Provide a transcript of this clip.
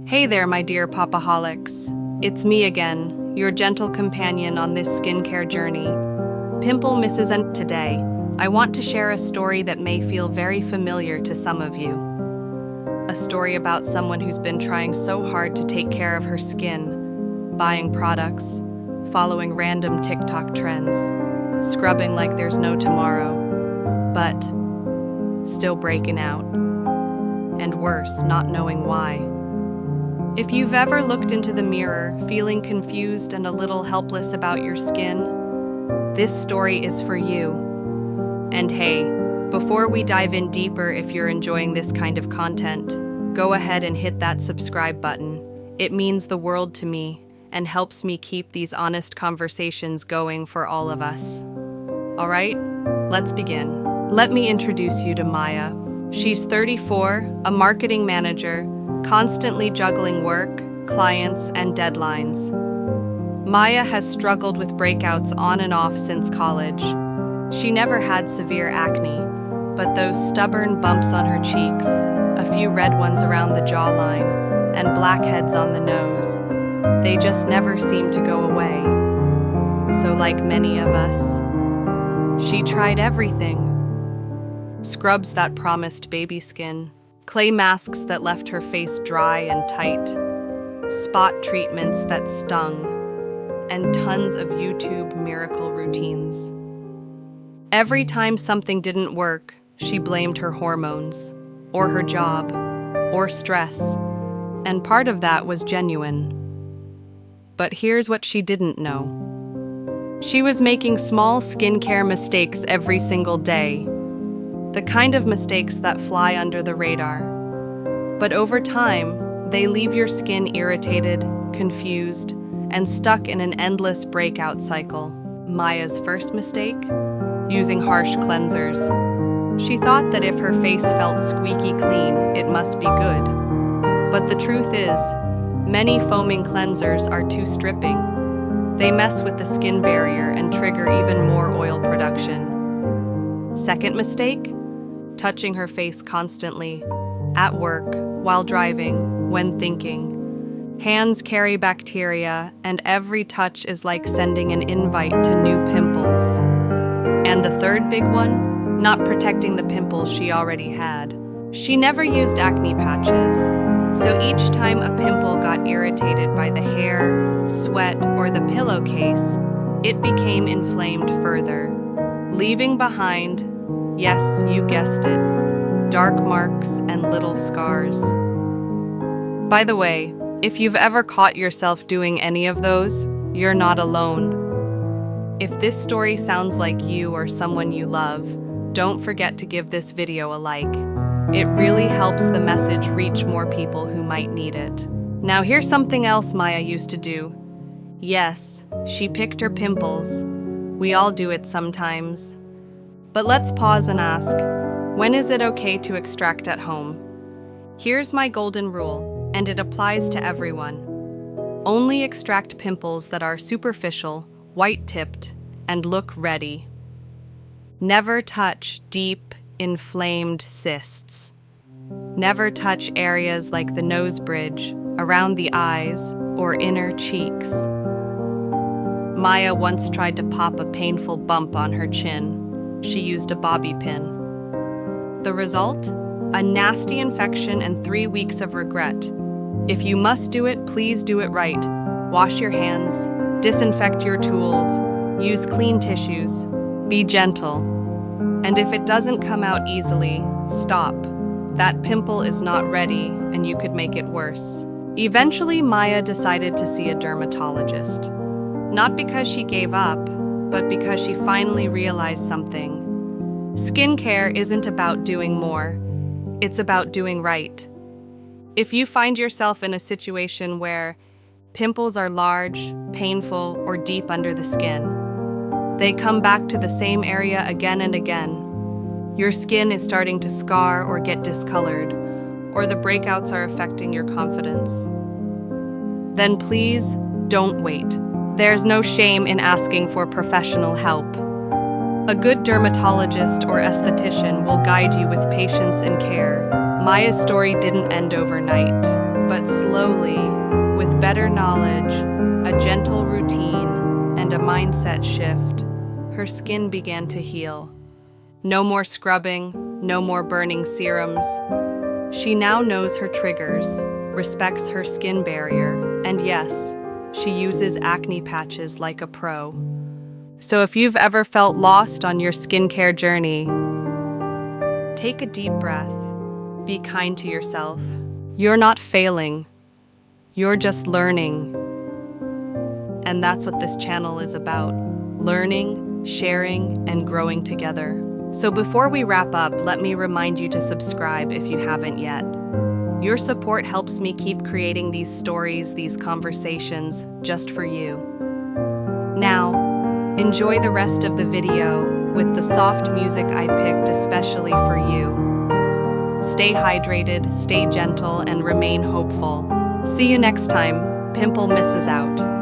Hey there, my dear popaholics. It's me again, your gentle companion on this skincare journey, Pimple Mrs. And today, I want to share a story that may feel very familiar to some of you. A story about someone who's been trying so hard to take care of her skin, buying products, following random TikTok trends, scrubbing like there's no tomorrow, but still breaking out. And worse, not knowing why. If you've ever looked into the mirror, feeling confused and a little helpless about your skin, this story is for you. And hey, before we dive in deeper, if you're enjoying this kind of content, go ahead and hit that subscribe button. It means the world to me and helps me keep these honest conversations going for all of us. All right, let's begin. Let me introduce you to Maya. She's 34, a marketing manager, constantly juggling work, clients, and deadlines. Maya has struggled with breakouts on and off since college. She never had severe acne, but those stubborn bumps on her cheeks, a few red ones around the jawline, and blackheads on the nose, they just never seem to go away. So like many of us, she tried everything. Scrubs that promised baby skin, clay masks that left her face dry and tight, spot treatments that stung, and tons of YouTube miracle routines. Every time something didn't work, she blamed her hormones, or her job, or stress, and part of that was genuine. But here's what she didn't know. She was making small skincare mistakes every single day. The kind of mistakes that fly under the radar. But over time, they leave your skin irritated, confused, and stuck in an endless breakout cycle. Maya's first mistake? Using harsh cleansers. She thought that if her face felt squeaky clean, it must be good. But the truth is, many foaming cleansers are too stripping. They mess with the skin barrier and trigger even more oil production. Second mistake? Touching her face constantly, at work, while driving, when thinking. Hands carry bacteria, and every touch is like sending an invite to new pimples. And the third big one? Not protecting the pimples she already had. She never used acne patches, so each time a pimple got irritated by the hair, sweat, or the pillowcase, it became inflamed further, leaving behind, yes, you guessed it, dark marks and little scars. By the way, if you've ever caught yourself doing any of those, you're not alone. If this story sounds like you or someone you love, don't forget to give this video a like. It really helps the message reach more people who might need it. Now here's something else Maya used to do. Yes, she picked her pimples. We all do it sometimes. But let's pause and ask, when is it okay to extract at home? Here's my golden rule, and it applies to everyone. Only extract pimples that are superficial, white-tipped, and look ready. Never touch deep, inflamed cysts. Never touch areas like the nose bridge, around the eyes, or inner cheeks. Maya once tried to pop a painful bump on her chin. She used a bobby pin. The result? A nasty infection and 3 weeks of regret. If you must do it, please do it right. Wash your hands, disinfect your tools, use clean tissues, be gentle. And if it doesn't come out easily, stop. That pimple is not ready and you could make it worse. Eventually, Maya decided to see a dermatologist. Not because she gave up, but because she finally realized something. Skincare isn't about doing more, it's about doing right. If you find yourself in a situation where pimples are large, painful, or deep under the skin, they come back to the same area again and again. Your skin is starting to scar or get discolored, or the breakouts are affecting your confidence. Then please, don't wait. There's no shame in asking for professional help. A good dermatologist or esthetician will guide you with patience and care. Maya's story didn't end overnight. But slowly, with better knowledge, a gentle routine, and a mindset shift, her skin began to heal. No more scrubbing, no more burning serums. She now knows her triggers, respects her skin barrier, and yes, she uses acne patches like a pro. So if you've ever felt lost on your skincare journey, take a deep breath. Be kind to yourself. You're not failing. You're just learning. And that's what this channel is about. Learning, sharing, and growing together. So before we wrap up, let me remind you to subscribe if you haven't yet. Your support helps me keep creating these stories, these conversations, just for you. Now, enjoy the rest of the video with the soft music I picked especially for you. Stay hydrated, stay gentle, and remain hopeful. See you next time. Pimple Mrs. out.